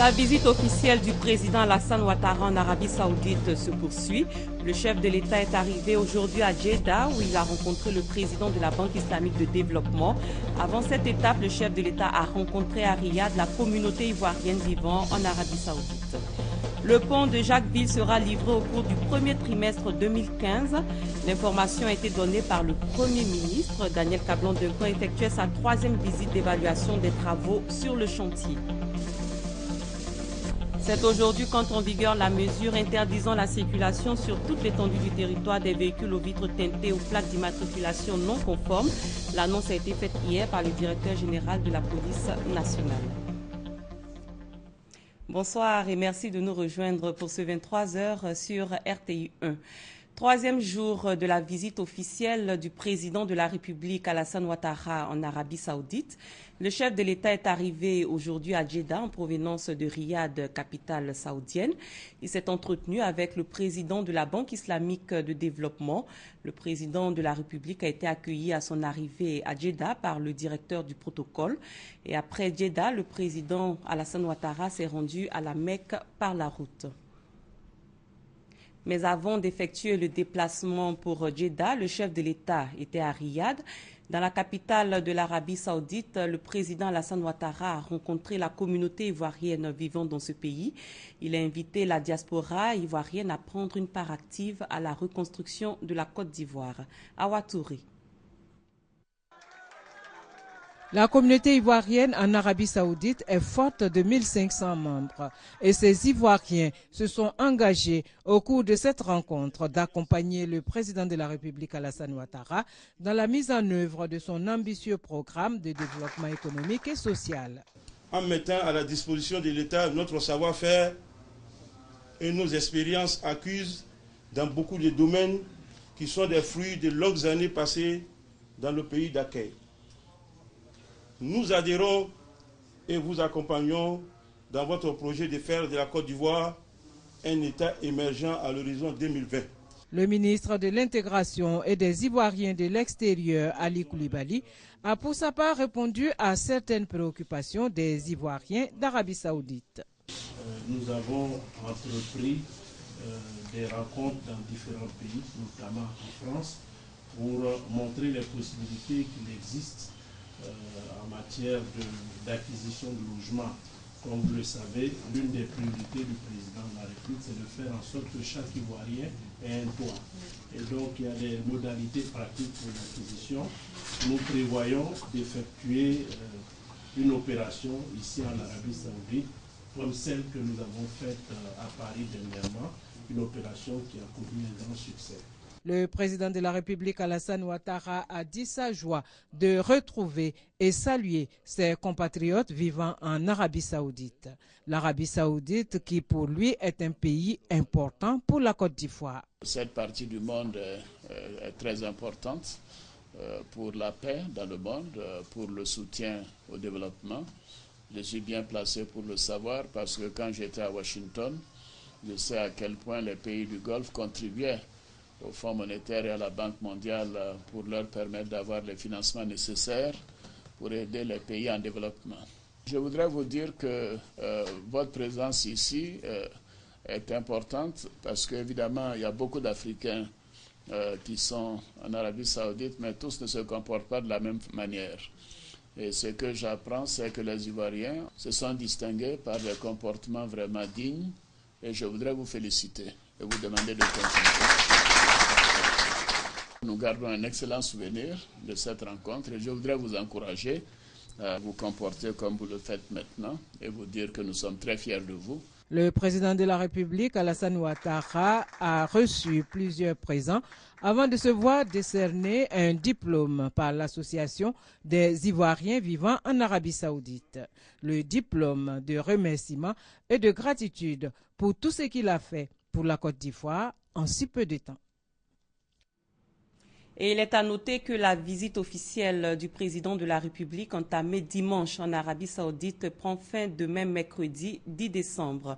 La visite officielle du président Alassane Ouattara en Arabie Saoudite se poursuit. Le chef de l'État est arrivé aujourd'hui à Jeddah où il a rencontré le président de la Banque islamique de développement. Avant cette étape, le chef de l'État a rencontré à Riyad la communauté ivoirienne vivant en Arabie Saoudite. Le pont de Jacquesville sera livré au cours du premier trimestre 2015. L'information a été donnée par le Premier ministre. Daniel Cablon-Duncan effectuait sa troisième visite d'évaluation des travaux sur le chantier. C'est aujourd'hui qu'entre en vigueur la mesure interdisant la circulation sur toute l'étendue du territoire des véhicules aux vitres teintées ou plaques d'immatriculation non conformes. L'annonce a été faite hier par le directeur général de la police nationale. Bonsoir et merci de nous rejoindre pour ce 23h sur RTI 1. Troisième jour de la visite officielle du président de la République Alassane Ouattara en Arabie Saoudite. Le chef de l'État est arrivé aujourd'hui à Jeddah en provenance de Riyad, capitale saoudienne. Il s'est entretenu avec le président de la Banque islamique de développement. Le président de la République a été accueilli à son arrivée à Jeddah par le directeur du protocole. Et après Jeddah, le président Alassane Ouattara s'est rendu à la Mecque par la route. Mais avant d'effectuer le déplacement pour Jeddah, le chef de l'État était à Riyad. Dans la capitale de l'Arabie Saoudite, le président Alassane Ouattara a rencontré la communauté ivoirienne vivant dans ce pays. Il a invité la diaspora ivoirienne à prendre une part active à la reconstruction de la Côte d'Ivoire. Awa Touré. La communauté ivoirienne en Arabie Saoudite est forte de 1500 membres et ces Ivoiriens se sont engagés au cours de cette rencontre d'accompagner le président de la République Alassane Ouattara dans la mise en œuvre de son ambitieux programme de développement économique et social. En mettant à la disposition de l'État notre savoir-faire et nos expériences acquises dans beaucoup de domaines qui sont des fruits de longues années passées dans le pays d'accueil. Nous adhérons et vous accompagnons dans votre projet de faire de la Côte d'Ivoire un État émergent à l'horizon 2020. Le ministre de l'Intégration et des Ivoiriens de l'extérieur, Ali Koulibaly, a pour sa part répondu à certaines préoccupations des Ivoiriens d'Arabie Saoudite. Nous avons entrepris des rencontres dans différents pays, notamment en France, pour montrer les possibilités qu'il existe en matière d'acquisition de logements. Comme vous le savez, l'une des priorités du président de la République, c'est de faire en sorte que chaque Ivoirien ait un toit. Et donc, il y a des modalités pratiques pour l'acquisition. Nous prévoyons d'effectuer une opération ici en Arabie Saoudite, comme celle que nous avons faite à Paris dernièrement, une opération qui a connu un grand succès. Le président de la République Alassane Ouattara a dit sa joie de retrouver et saluer ses compatriotes vivant en Arabie Saoudite. L'Arabie Saoudite qui pour lui est un pays important pour la Côte d'Ivoire. Cette partie du monde est très importante pour la paix dans le monde, pour le soutien au développement. Je suis bien placé pour le savoir parce que quand j'étais à Washington, je sais à quel point les pays du Golfe contribuaient au Fonds monétaire et à la Banque mondiale pour leur permettre d'avoir les financements nécessaires pour aider les pays en développement. Je voudrais vous dire que votre présence ici est importante parce qu'évidemment, il y a beaucoup d'Africains qui sont en Arabie Saoudite, mais tous ne se comportent pas de la même manière. Et ce que j'apprends, c'est que les Ivoiriens se sont distingués par des comportements vraiment dignes et je voudrais vous féliciter et vous demander de continuer. Nous gardons un excellent souvenir de cette rencontre et je voudrais vous encourager à vous comporter comme vous le faites maintenant et vous dire que nous sommes très fiers de vous. Le président de la République, Alassane Ouattara, a reçu plusieurs présents avant de se voir décerner un diplôme par l'Association des Ivoiriens vivant en Arabie Saoudite. Le diplôme de remerciement et de gratitude pour tout ce qu'il a fait pour la Côte d'Ivoire en si peu de temps. Et il est à noter que la visite officielle du président de la République entamée dimanche en Arabie Saoudite prend fin demain mercredi 10 décembre.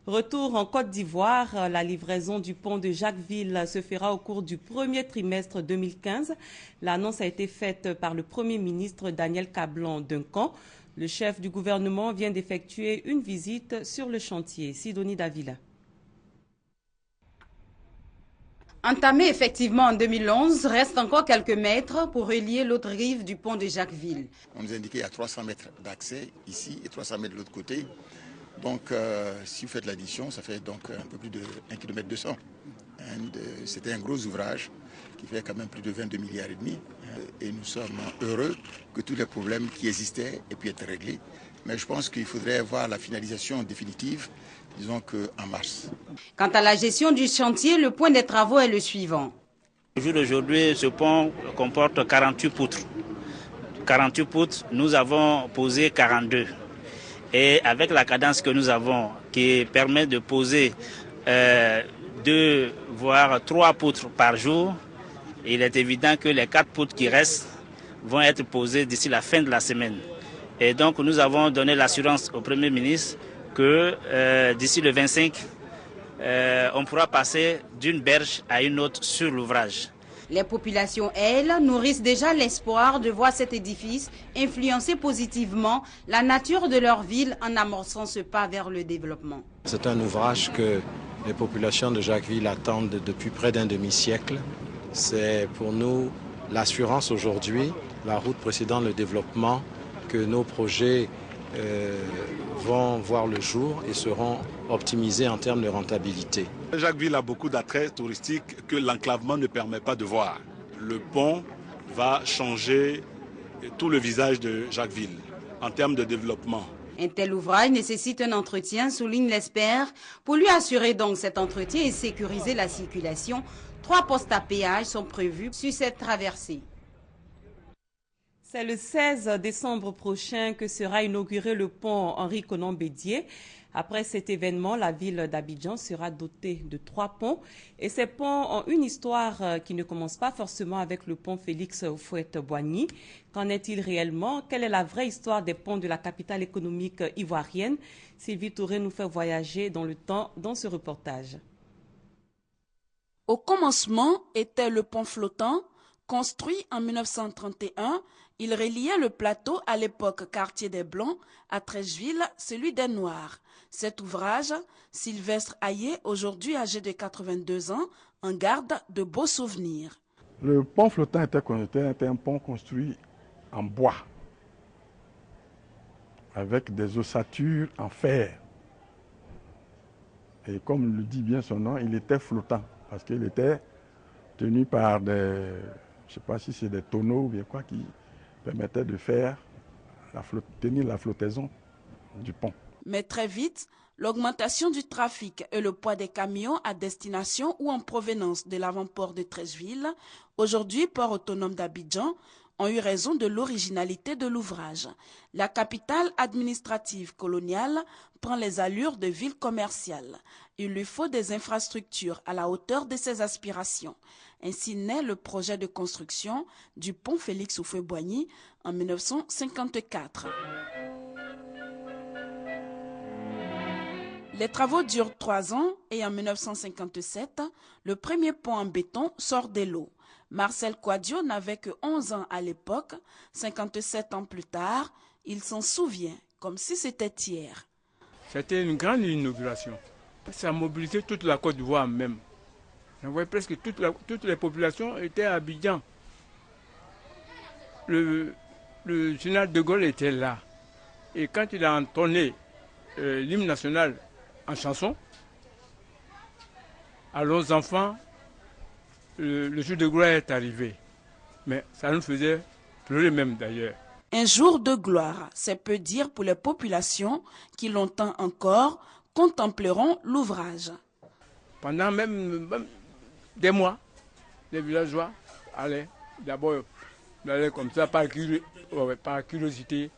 Retour en Côte d'Ivoire, la livraison du pont de Jacquesville se fera au cours du premier trimestre 2015. L'annonce a été faite par le Premier ministre Daniel Cablon-Duncan. Le chef du gouvernement vient d'effectuer une visite sur le chantier. Sidonie Davila. Entamé effectivement en 2011, reste encore quelques mètres pour relier l'autre rive du pont de Jacquesville. On nous a indiqué qu'il y a 300 mètres d'accès ici et 300 mètres de l'autre côté. Donc si vous faites l'addition, ça fait donc un peu plus de 1,2 km. C'était un gros ouvrage qui fait quand même plus de 22 milliards et demi. Et nous sommes heureux que tous les problèmes qui existaient aient pu être réglés. Mais je pense qu'il faudrait voir la finalisation définitive, disons qu'en mars. Quant à la gestion du chantier, le point des travaux est le suivant. Au jour d'aujourd'hui, ce pont comporte 48 poutres. 48 poutres, nous avons posé 42. Et avec la cadence que nous avons, qui permet de poser 2 voire 3 poutres par jour, il est évident que les 4 poutres qui restent vont être posées d'ici la fin de la semaine. Et donc nous avons donné l'assurance au Premier ministre que d'ici le 25, on pourra passer d'une berge à une autre sur l'ouvrage. Les populations, elles, nourrissent déjà l'espoir de voir cet édifice influencer positivement la nature de leur ville en amorçant ce pas vers le développement. C'est un ouvrage que les populations de Jacquesville attendent depuis près d'un demi-siècle. C'est pour nous l'assurance aujourd'hui, la route précédant le développement, que nos projets vont voir le jour et seront optimisés en termes de rentabilité. Jacquesville a beaucoup d'attraits touristiques que l'enclavement ne permet pas de voir. Le pont va changer tout le visage de Jacquesville en termes de développement. Un tel ouvrage nécessite un entretien, souligne l'expert. Pour lui assurer donc cet entretien et sécuriser la circulation, 3 postes à péage sont prévus sur cette traversée. C'est le 16 décembre prochain que sera inauguré le pont Henri-Konan Bédié. Après cet événement, la ville d'Abidjan sera dotée de 3 ponts. Et ces ponts ont une histoire qui ne commence pas forcément avec le pont Félix Houphouët-Boigny. Qu'en est-il réellement? Quelle est la vraie histoire des ponts de la capitale économique ivoirienne? Sylvie Touré nous fait voyager dans le temps dans ce reportage. Au commencement était le pont flottant. Construit en 1931, il reliait le plateau, à l'époque quartier des Blancs, à Treichville, celui des Noirs. Cet ouvrage, Sylvestre Hayé, aujourd'hui âgé de 82 ans, en garde de beaux souvenirs. Le pont flottant était un pont construit en bois, avec des ossatures en fer. Et comme le dit bien son nom, il était flottant, parce qu'il était tenu par des... Je ne sais pas si c'est des tonneaux ou bien quoi qui permettaient de faire tenir la flottaison du pont. Mais très vite, l'augmentation du trafic et le poids des camions à destination ou en provenance de l'avant-port de Treichville, aujourd'hui port autonome d'Abidjan, ont eu raison de l'originalité de l'ouvrage. La capitale administrative coloniale prend les allures de ville commerciale. Il lui faut des infrastructures à la hauteur de ses aspirations. Ainsi naît le projet de construction du pont Félix Houphouët-Boigny en 1954. Les travaux durent 3 ans et en 1957, le premier pont en béton sort de l'eau. Marcel Quadio n'avait que 11 ans à l'époque. 57 ans plus tard, il s'en souvient comme si c'était hier. C'était une grande inauguration. Ça a mobilisé toute la Côte d'Ivoire même. On voyait presque toutes les populations étaient à Abidjan. Le général de Gaulle était là. Et quand il a entonné l'hymne national en chanson, alors aux enfants, le jour de gloire est arrivé. Mais ça nous faisait pleurer même d'ailleurs. Un jour de gloire, c'est peu dire pour les populations qui longtemps encore contempleront l'ouvrage. Pendant même des mois, les villageois allaient d'abord comme ça par curiosité,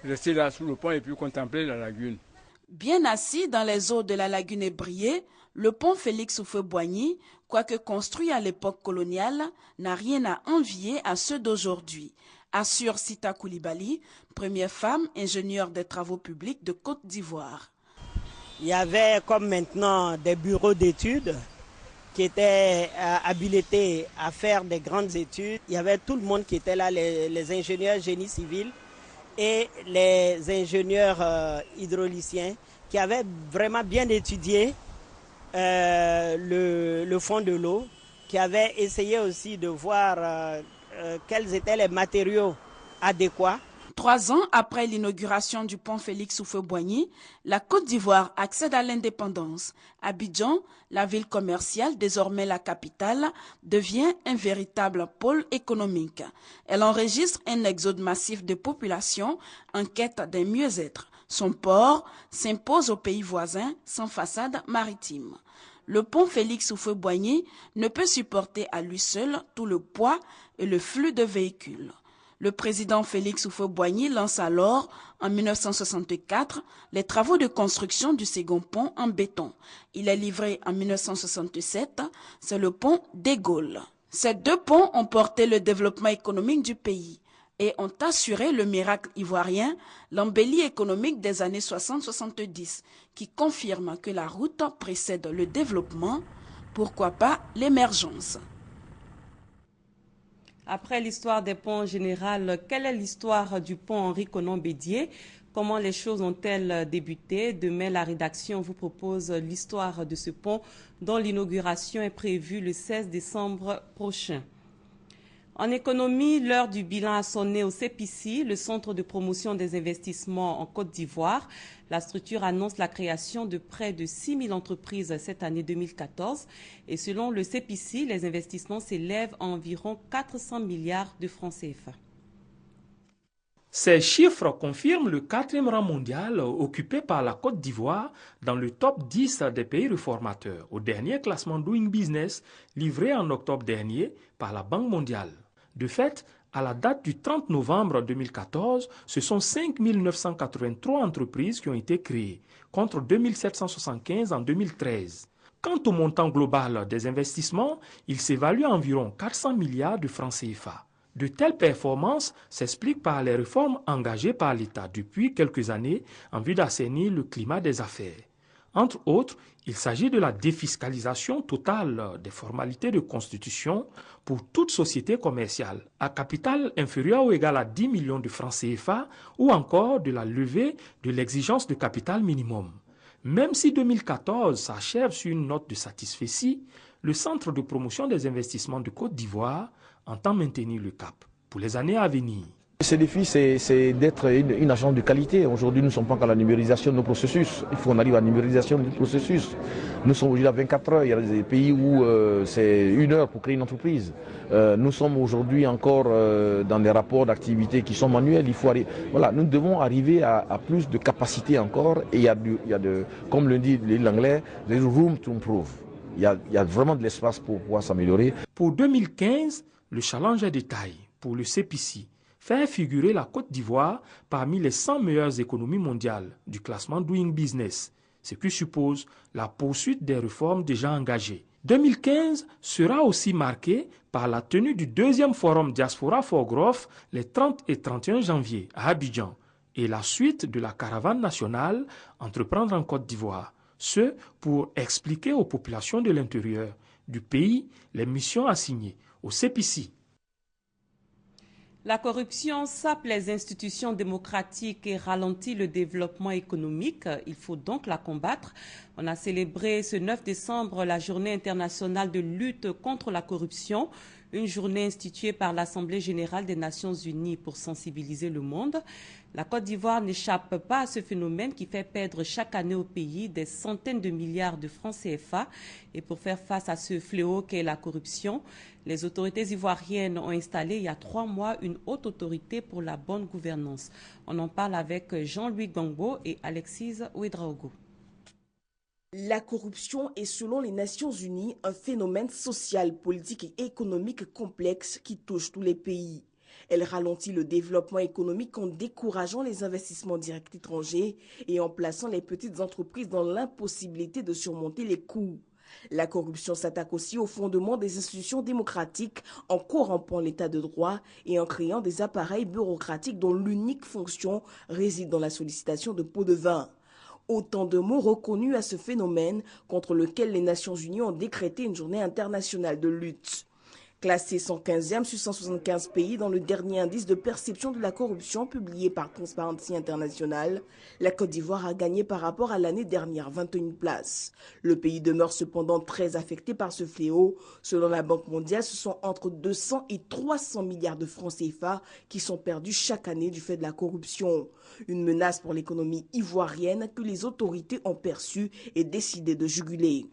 rester là sous le pont et puis contempler la lagune. Bien assis dans les eaux de la lagune ébriée, le pont Félix Houphouët-Boigny, quoique construit à l'époque coloniale, n'a rien à envier à ceux d'aujourd'hui, assure Sita Koulibaly, première femme ingénieure des travaux publics de Côte d'Ivoire. Il y avait comme maintenant des bureaux d'études qui étaient habilités à faire des grandes études. Il y avait tout le monde qui était là, les ingénieurs génie civil et les ingénieurs hydrauliciens qui avaient vraiment bien étudié le fond de l'eau, qui avaient essayé aussi de voir quels étaient les matériaux adéquats. 3 ans après l'inauguration du pont Félix Houphouët-Boigny, la Côte d'Ivoire accède à l'indépendance. Abidjan, la ville commerciale, désormais la capitale, devient un véritable pôle économique. Elle enregistre un exode massif de population en quête d'un mieux-être. Son port s'impose aux pays voisins sans façade maritime. Le pont Félix Houphouët-Boigny ne peut supporter à lui seul tout le poids et le flux de véhicules. Le président Félix Houphouët-Boigny lance alors, en 1964, les travaux de construction du second pont en béton. Il est livré en 1967, c'est le pont des Gaules. Ces 2 ponts ont porté le développement économique du pays et ont assuré le miracle ivoirien, l'embellie économique des années 60-70, qui confirme que la route précède le développement, pourquoi pas l'émergence. Après l'histoire des ponts en général, quelle est l'histoire du pont Henri Konan-Bédié? Comment les choses ont-elles débuté? Demain, la rédaction vous propose l'histoire de ce pont dont l'inauguration est prévue le 16 décembre prochain. En économie, l'heure du bilan a sonné au CEPICI, le Centre de promotion des investissements en Côte d'Ivoire. La structure annonce la création de près de 6 000 entreprises cette année 2014. Et selon le CEPICI, les investissements s'élèvent à environ 400 milliards de francs CFA. Ces chiffres confirment le 4e rang mondial occupé par la Côte d'Ivoire dans le top 10 des pays réformateurs, au dernier classement Doing Business livré en octobre dernier par la Banque mondiale. De fait, à la date du 30 novembre 2014, ce sont 5 983 entreprises qui ont été créées, contre 2 775 en 2013. Quant au montant global des investissements, il s'évalue à environ 400 milliards de francs CFA. De telles performances s'expliquent par les réformes engagées par l'État depuis quelques années en vue d'assainir le climat des affaires. Entre autres, il s'agit de la défiscalisation totale des formalités de constitution pour toute société commerciale à capital inférieur ou égal à 10 millions de francs CFA ou encore de la levée de l'exigence de capital minimum. Même si 2014 s'achève sur une note de satisfecit, le Centre de promotion des investissements de Côte d'Ivoire entend maintenir le cap pour les années à venir. Ce défi, c'est d'être une agence de qualité. Aujourd'hui, nous ne sommes pas qu'à la numérisation de nos processus. Il faut qu'on arrive à la numérisation du processus. Nous sommes aujourd'hui à 24 heures. Il y a des pays où c'est 1 heure pour créer une entreprise. Nous sommes aujourd'hui encore dans des rapports d'activité qui sont manuels. Voilà, nous devons arriver à plus de capacité encore. Et il y a comme le dit l'anglais, there's room to improve. Il y a vraiment de l'espace pour pouvoir s'améliorer. Pour 2015, le challenge est de taille pour le CEPICI. Faire figurer la Côte d'Ivoire parmi les 100 meilleures économies mondiales du classement Doing Business, ce qui suppose la poursuite des réformes déjà engagées. 2015 sera aussi marqué par la tenue du 2e forum Diaspora for Growth les 30 et 31 janvier à Abidjan et la suite de la caravane nationale Entreprendre en Côte d'Ivoire. Ce pour expliquer aux populations de l'intérieur du pays les missions assignées au CEPICI. La corruption sape les institutions démocratiques et ralentit le développement économique. Il faut donc la combattre. On a célébré ce 9 décembre la Journée internationale de lutte contre la corruption, une journée instituée par l'Assemblée générale des Nations unies pour sensibiliser le monde. La Côte d'Ivoire n'échappe pas à ce phénomène qui fait perdre chaque année au pays des centaines de milliards de francs CFA. Et pour faire face à ce fléau qu'est la corruption, les autorités ivoiriennes ont installé il y a 3 mois une haute autorité pour la bonne gouvernance. On en parle avec Jean-Louis Gangbo et Alexis Ouedraogo. La corruption est, selon les Nations unies, un phénomène social, politique et économique complexe qui touche tous les pays. Elle ralentit le développement économique en décourageant les investissements directs étrangers et en plaçant les petites entreprises dans l'impossibilité de surmonter les coûts. La corruption s'attaque aussi au fondement des institutions démocratiques en corrompant l'état de droit et en créant des appareils bureaucratiques dont l'unique fonction réside dans la sollicitation de pots de vin. Autant de mots reconnus à ce phénomène contre lequel les Nations unies ont décrété une journée internationale de lutte. Classé 115e sur 175 pays dans le dernier indice de perception de la corruption publié par Transparency International, la Côte d'Ivoire a gagné par rapport à l'année dernière 21 places. Le pays demeure cependant très affecté par ce fléau. Selon la Banque mondiale, ce sont entre 200 et 300 milliards de francs CFA qui sont perdus chaque année du fait de la corruption. Une menace pour l'économie ivoirienne que les autorités ont perçue et décidé de juguler.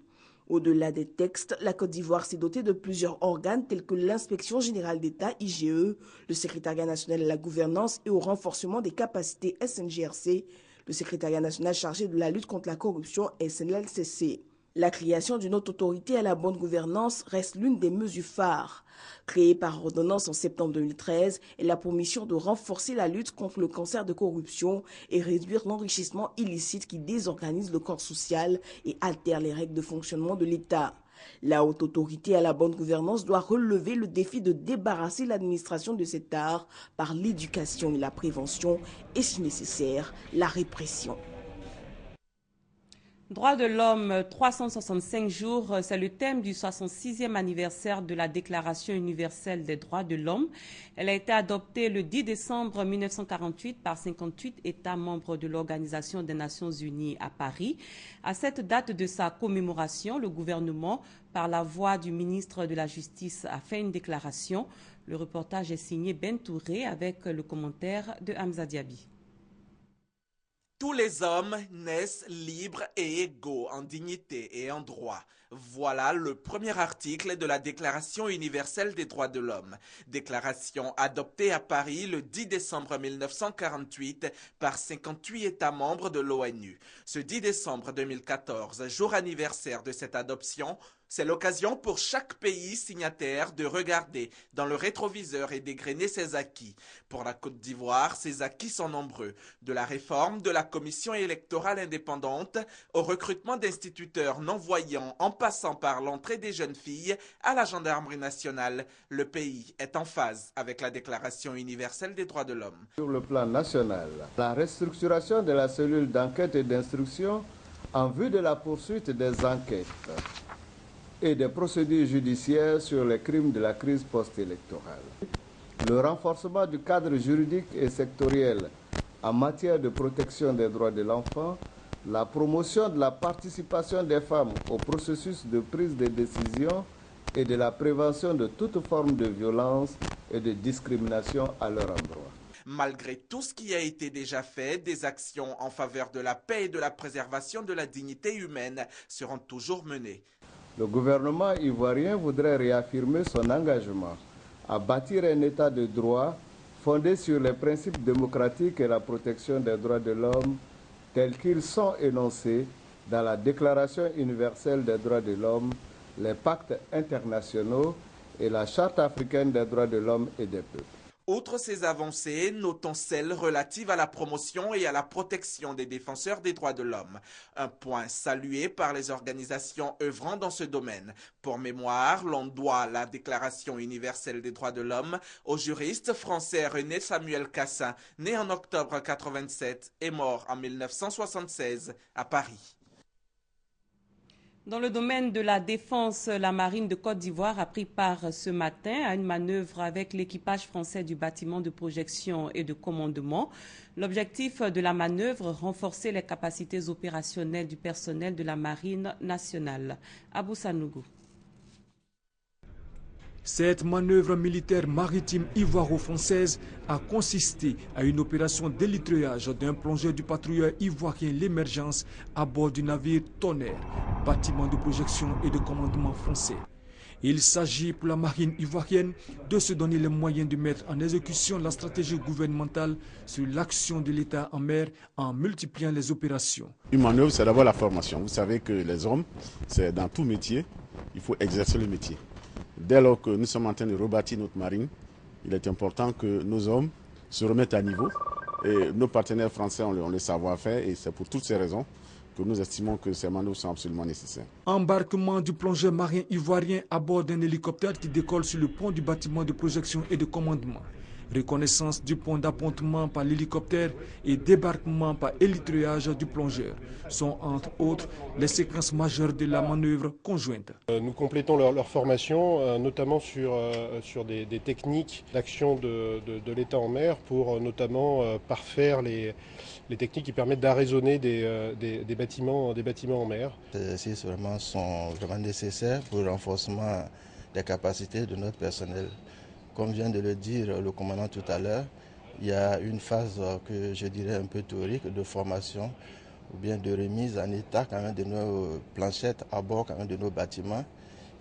Au-delà des textes, la Côte d'Ivoire s'est dotée de plusieurs organes tels que l'Inspection générale d'État, IGE, le Secrétariat national à la gouvernance et au renforcement des capacités SNGRC, le Secrétariat national chargé de la lutte contre la corruption SNLCC. La création d'une autre autorité à la bonne gouvernance reste l'une des mesures phares. Créée par ordonnance en septembre 2013, elle a pour mission de renforcer la lutte contre le cancer de corruption et réduire l'enrichissement illicite qui désorganise le corps social et altère les règles de fonctionnement de l'État. La haute autorité à la bonne gouvernance doit relever le défi de débarrasser l'administration de cet art par l'éducation et la prévention et, si nécessaire, la répression. Droits de l'homme, 365 jours, c'est le thème du 66e anniversaire de la Déclaration universelle des droits de l'homme. Elle a été adoptée le 10 décembre 1948 par 58 États membres de l'Organisation des Nations Unies à Paris. À cette date de sa commémoration, le gouvernement, par la voix du ministre de la Justice, a fait une déclaration. Le reportage est signé Ben Touré avec le commentaire de Hamza Diaby. Tous les hommes naissent libres et égaux en dignité et en droit. Voilà le premier article de la Déclaration universelle des droits de l'homme. Déclaration adoptée à Paris le 10 décembre 1948 par 58 États membres de l'ONU. Ce 10 décembre 2014, jour anniversaire de cette adoption, c'est l'occasion pour chaque pays signataire de regarder dans le rétroviseur et dégrainer ses acquis. Pour la Côte d'Ivoire, ces acquis sont nombreux. De la réforme de la commission électorale indépendante au recrutement d'instituteurs non-voyants en passant par l'entrée des jeunes filles à la gendarmerie nationale, le pays est en phase avec la Déclaration universelle des droits de l'homme. Sur le plan national, la restructuration de la cellule d'enquête et d'instruction en vue de la poursuite des enquêtes et des procédures judiciaires sur les crimes de la crise post-électorale. Le renforcement du cadre juridique et sectoriel en matière de protection des droits de l'enfant, la promotion de la participation des femmes au processus de prise de décision et de la prévention de toute forme de violence et de discrimination à leur endroit. Malgré tout ce qui a été déjà fait, des actions en faveur de la paix et de la préservation de la dignité humaine seront toujours menées. Le gouvernement ivoirien voudrait réaffirmer son engagement à bâtir un état de droit fondé sur les principes démocratiques et la protection des droits de l'homme tels qu'ils sont énoncés dans la Déclaration universelle des droits de l'homme, les pactes internationaux et la Charte africaine des droits de l'homme et des peuples. Outre ces avancées, notons celles relatives à la promotion et à la protection des défenseurs des droits de l'homme. Un point salué par les organisations œuvrant dans ce domaine. Pour mémoire, l'on doit la Déclaration universelle des droits de l'homme au juriste français René Samuel Cassin, né en octobre 1987 et mort en 1976 à Paris. Dans le domaine de la défense, la marine de Côte d'Ivoire a pris part ce matin à une manœuvre avec l'équipage français du bâtiment de projection et de commandement. L'objectif de la manœuvre, renforcer les capacités opérationnelles du personnel de la marine nationale. Abou Sanougou. Cette manœuvre militaire maritime ivoiro-française a consisté à une opération d'élitreillage d'un plongeur du patrouilleur ivoirien L'Émergence à bord du navire Tonnerre, bâtiment de projection et de commandement français. Il s'agit pour la marine ivoirienne de se donner les moyens de mettre en exécution la stratégie gouvernementale sur l'action de l'État en mer en multipliant les opérations. Une manœuvre, c'est d'abord la formation. Vous savez que les hommes, c'est dans tout métier, il faut exercer le métier. Dès lors que nous sommes en train de rebâtir notre marine, il est important que nos hommes se remettent à niveau. Et nos partenaires français ont le savoir-faire et c'est pour toutes ces raisons que nous estimons que ces manœuvres sont absolument nécessaires. Embarquement du plongeur marin ivoirien à bord d'un hélicoptère qui décolle sur le pont du bâtiment de projection et de commandement. reconnaissance du point d'appontement par l'hélicoptère et débarquement par élitréage du plongeur sont entre autres les séquences majeures de la manœuvre conjointe. Nous complétons leur formation, notamment sur des techniques d'action de l'État en mer pour notamment parfaire les techniques qui permettent d'arraisonner des bâtiments en mer. Ces sont vraiment nécessaires pour le renforcement des capacités de notre personnel. Comme vient de le dire le commandant tout à l'heure, il y a une phase que je dirais un peu théorique de formation ou bien de remise en état quand même de nos planchettes à bord quand même de nos bâtiments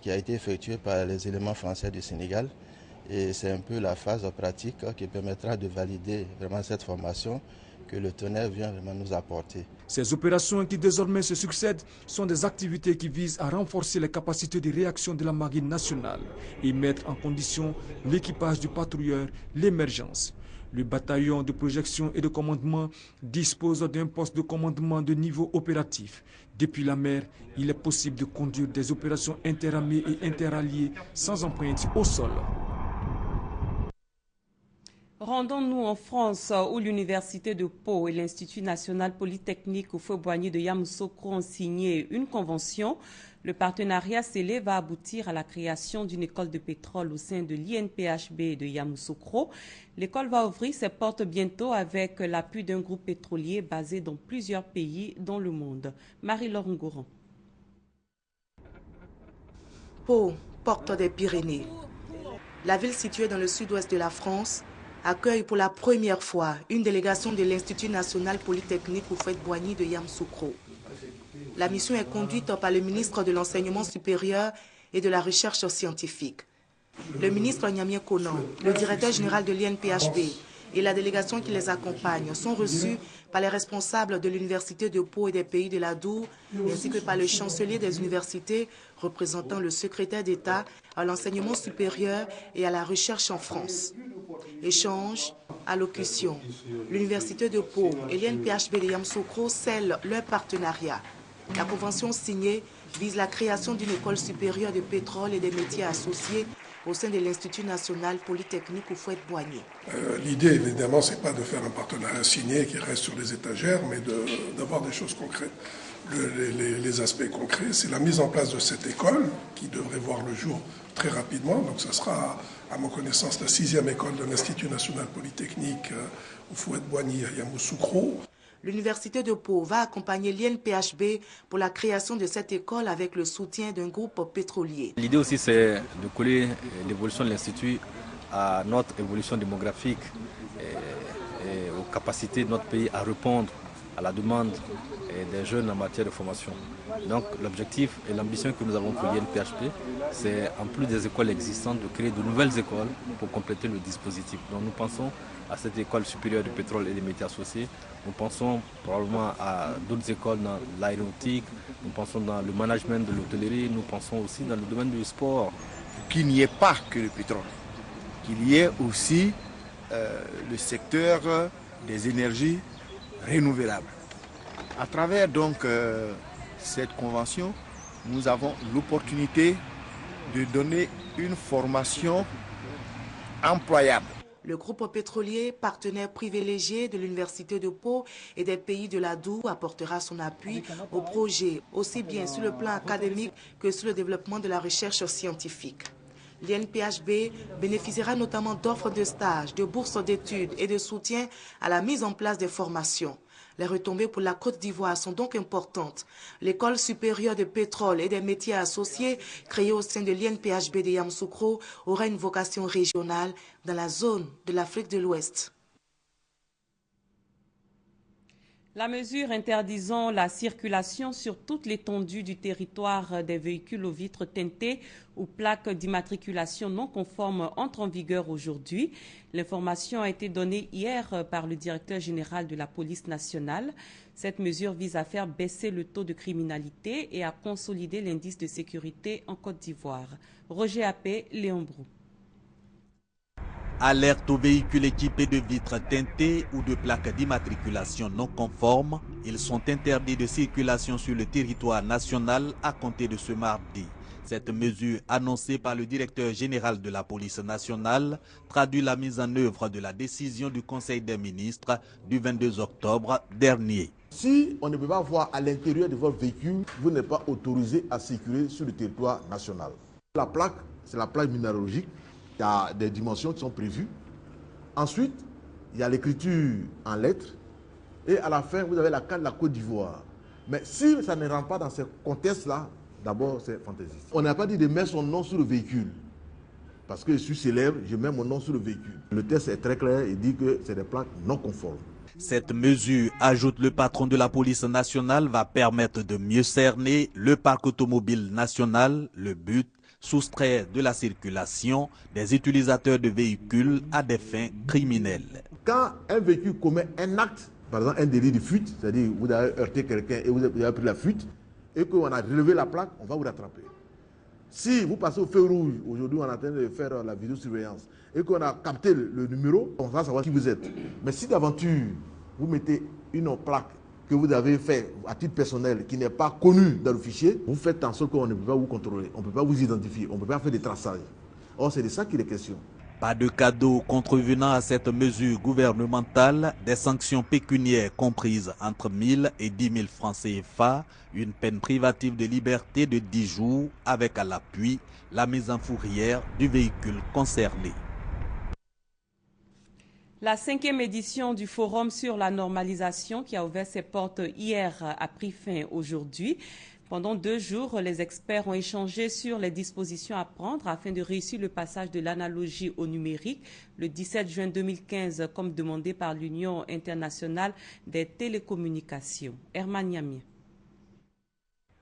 qui a été effectuée par les éléments français du Sénégal. Et c'est un peu la phase pratique qui permettra de valider vraiment cette formation que le tonnerre vient vraiment nous apporter. Ces opérations qui désormais se succèdent sont des activités qui visent à renforcer les capacités de réaction de la marine nationale et mettre en condition l'équipage du patrouilleur, l'émergence. Le bataillon de projection et de commandement dispose d'un poste de commandement de niveau opératif. Depuis la mer, il est possible de conduire des opérations interarmées et interalliées sans empreinte au sol. Rendons-nous en France où l'Université de Pau et l'Institut national polytechnique Houphouët-Boigny de Yamoussoukro ont signé une convention. Le partenariat scellé va aboutir à la création d'une école de pétrole au sein de l'INPHB de Yamoussoukro. L'école va ouvrir ses portes bientôt avec l'appui d'un groupe pétrolier basé dans plusieurs pays dans le monde. Marie-Laure Ngouran. Pau, porte des Pyrénées. La ville située dans le sud-ouest de la France accueille pour la première fois une délégation de l'Institut national polytechnique Houphouët-Boigny de Yamoussoukro. La mission est conduite par le ministre de l'Enseignement supérieur et de la Recherche scientifique. Le ministre Niamien Konan, le directeur général de l'INPHB et la délégation qui les accompagne sont reçus par les responsables de l'Université de Pau et des pays de l'Adour, ainsi que par le chancelier des universités représentant le secrétaire d'État à l'enseignement supérieur et à la recherche en France. Échange, allocution. L'Université de Pau et l'INPHB de Yamoussoukro scellent leur partenariat. La convention signée vise la création d'une école supérieure de pétrole et des métiers associés au sein de l'Institut national polytechnique Houphouët-Boigny. L'idée, évidemment, ce n'est pas de faire un partenariat signé qui reste sur les étagères, mais d'avoir des choses concrètes. Les aspects concrets, c'est la mise en place de cette école qui devrait voir le jour très rapidement. Donc, ce sera, à ma connaissance, la 6e école de l'Institut national polytechnique Houphouët-Boigny à Yamoussoukro. L'Université de Pau va accompagner l'INPHB pour la création de cette école avec le soutien d'un groupe pétrolier. L'idée aussi, c'est de coller l'évolution de l'Institut à notre évolution démographique et aux capacités de notre pays à répondre à la demande des jeunes en matière de formation. Donc l'objectif et l'ambition que nous avons pour l'INPHB, c'est en plus des écoles existantes de créer de nouvelles écoles pour compléter le dispositif. Donc nous pensons à cette école supérieure de pétrole et des métiers associés. Nous pensons probablement à d'autres écoles dans l'aéronautique, nous pensons dans le management de l'hôtellerie, nous pensons aussi dans le domaine du sport. Qu'il n'y ait pas que le pétrole, qu'il y ait aussi le secteur des énergies renouvelables. À travers donc cette convention, nous avons l'opportunité de donner une formation employable. Le groupe pétrolier, partenaire privilégié de l'Université de Pau et des pays de l'Adour, apportera son appui au projet, aussi bien sur le plan académique que sur le développement de la recherche scientifique. L'INPHB bénéficiera notamment d'offres de stages, de bourses d'études et de soutien à la mise en place des formations. Les retombées pour la Côte d'Ivoire sont donc importantes. L'école supérieure de pétrole et des métiers associés, créée au sein de l'INPHB de Yamoussoukro, aura une vocation régionale dans la zone de l'Afrique de l'Ouest. La mesure interdisant la circulation sur toute l'étendue du territoire des véhicules aux vitres teintées ou plaques d'immatriculation non conformes entre en vigueur aujourd'hui. L'information a été donnée hier par le directeur général de la police nationale. Cette mesure vise à faire baisser le taux de criminalité et à consolider l'indice de sécurité en Côte d'Ivoire. Roger Appé, Léon Brou. Alerte aux véhicules équipés de vitres teintées ou de plaques d'immatriculation non conformes. Ils sont interdits de circulation sur le territoire national à compter de ce mardi. Cette mesure annoncée par le directeur général de la police nationale traduit la mise en œuvre de la décision du Conseil des ministres du 22 octobre dernier. Si on ne peut pas voir à l'intérieur de votre véhicule, vous n'êtes pas autorisé à circuler sur le territoire national. La plaque, c'est la plaque minéralogique. Il y a des dimensions qui sont prévues. Ensuite, il y a l'écriture en lettres. Et à la fin, vous avez la carte de la Côte d'Ivoire. Mais si ça ne rentre pas dans ce contexte-là, d'abord, c'est fantaisiste. On n'a pas dit de mettre son nom sur le véhicule. Parce que je suis célèbre, je mets mon nom sur le véhicule. Le test est très clair, il dit que c'est des plaques non conformes. Cette mesure, ajoute le patron de la police nationale, va permettre de mieux cerner le parc automobile national. Le but, soustraire de la circulation des utilisateurs de véhicules à des fins criminelles. Quand un véhicule commet un acte, par exemple un délit de fuite, c'est-à-dire vous avez heurté quelqu'un et vous avez pris la fuite, et qu'on a relevé la plaque, on va vous rattraper. Si vous passez au feu rouge, aujourd'hui on est en train de faire la vidéosurveillance, et qu'on a capté le numéro, on va savoir qui vous êtes. Mais si d'aventure, vous mettez une plaque que vous avez fait à titre personnel, qui n'est pas connue dans le fichier, vous faites en sorte qu'on ne peut pas vous contrôler, on ne peut pas vous identifier, on ne peut pas faire des traçages. Or, c'est de ça qu'il est question. Pas de cadeau contrevenant à cette mesure gouvernementale, des sanctions pécuniaires comprises entre 1000 et 10 000 francs CFA, une peine privative de liberté de 10 jours avec à l'appui la mise en fourrière du véhicule concerné. La 5e édition du Forum sur la normalisation qui a ouvert ses portes hier a pris fin aujourd'hui. Pendant 2 jours, les experts ont échangé sur les dispositions à prendre afin de réussir le passage de l'analogie au numérique le 17 juin 2015, comme demandé par l'Union internationale des télécommunications. Herman Niamie.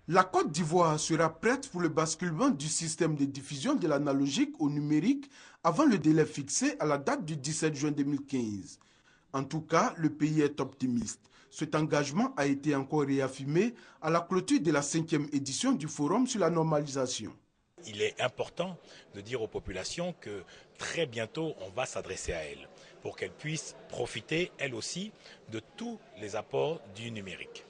La Côte d'Ivoire sera prête pour le basculement du système de diffusion de l'analogique au numérique avant le délai fixé à la date du 17 juin 2015. En tout cas, le pays est optimiste. Cet engagement a été encore réaffirmé à la clôture de la 5e édition du Forum sur la normalisation. Il est important de dire aux populations que très bientôt on va s'adresser à elles pour qu'elles puissent profiter, elles aussi, de tous les apports du numérique.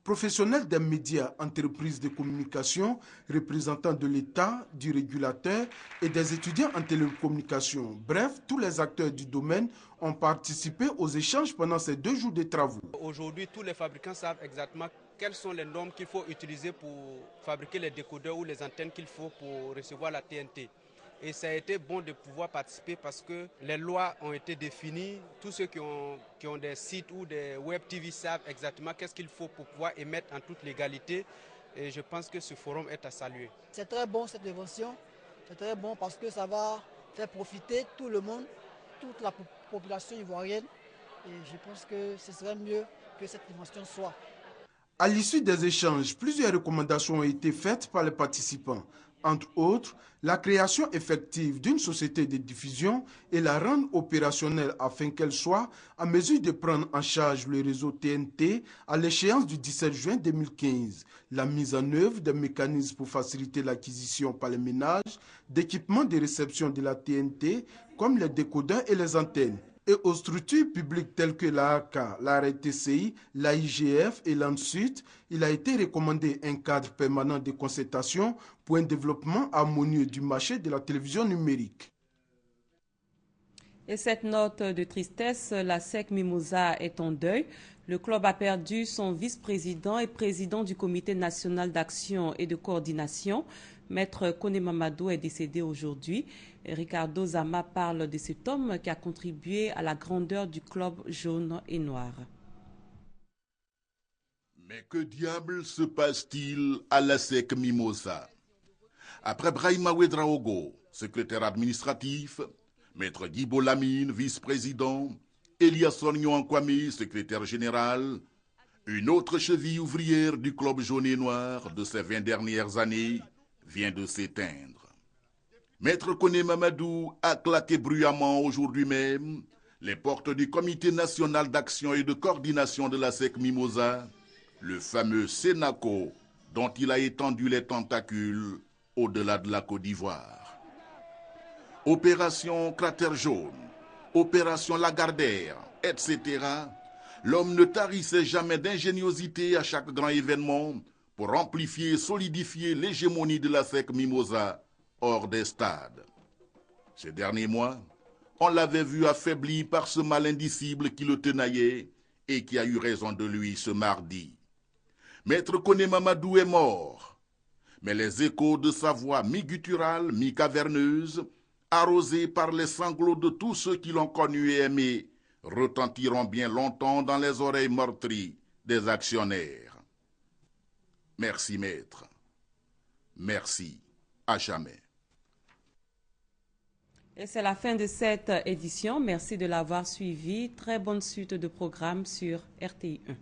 Professionnels des médias, entreprises de communication, représentants de l'État, du régulateur et des étudiants en télécommunication. Bref, tous les acteurs du domaine ont participé aux échanges pendant ces 2 jours de travaux. Aujourd'hui, tous les fabricants savent exactement quelles sont les normes qu'il faut utiliser pour fabriquer les décodeurs ou les antennes qu'il faut pour recevoir la TNT. Et ça a été bon de pouvoir participer parce que les lois ont été définies. Tous ceux qui ont des sites ou des web TV savent exactement qu'est-ce qu'il faut pour pouvoir émettre en toute légalité. Et je pense que ce forum est à saluer. C'est très bon cette évolution. C'est très bon parce que ça va faire profiter tout le monde, toute la population ivoirienne. Et je pense que ce serait mieux que cette évolution soit. À l'issue des échanges, plusieurs recommandations ont été faites par les participants. Entre autres, la création effective d'une société de diffusion et la rendre opérationnelle afin qu'elle soit en mesure de prendre en charge le réseau TNT à l'échéance du 17 juin 2015. La mise en œuvre des mécanismes pour faciliter l'acquisition par les ménages d'équipements de réception de la TNT comme les décodeurs et les antennes. Et aux structures publiques telles que l'AAK, la RTCI, l'AIGF et l'ANSUT, il a été recommandé un cadre permanent de concertation pour un développement harmonieux du marché de la télévision numérique. Et cette note de tristesse, la SEC Mimosa est en deuil. Le club a perdu son vice-président et président du Comité national d'action et de coordination. Maître Kone Mamadou est décédé aujourd'hui. Ricardo Zama parle de cet homme qui a contribué à la grandeur du club jaune et noir. Mais que diable se passe-t-il à la SEC Mimosa? Après Brahima Ouedraogo, secrétaire administratif, Maître Guibo Lamine, vice-président, Elias Sornion Kwame, secrétaire général, une autre cheville ouvrière du club jaune et noir de ces 20 dernières années vient de s'éteindre. Maître Kone Mamadou a claqué bruyamment aujourd'hui même les portes du Comité national d'action et de coordination de la SEC Mimosa, le fameux Sénaco dont il a étendu les tentacules au-delà de la Côte d'Ivoire. Opération Cratère jaune, opération Lagardère, etc. L'homme ne tarissait jamais d'ingéniosité à chaque grand événement pour amplifier et solidifier l'hégémonie de la SEC Mimosa hors des stades. Ces derniers mois, on l'avait vu affaibli par ce mal indicible qui le tenaillait et qui a eu raison de lui ce mardi. Maître Koné Mamadou est mort, mais les échos de sa voix mi-gutturale, mi-caverneuse, arrosés par les sanglots de tous ceux qui l'ont connu et aimé, retentiront bien longtemps dans les oreilles meurtries des actionnaires. Merci, maître. Merci. À jamais. Et c'est la fin de cette édition. Merci de l'avoir suivi. Très bonne suite de programmes sur RTI 1.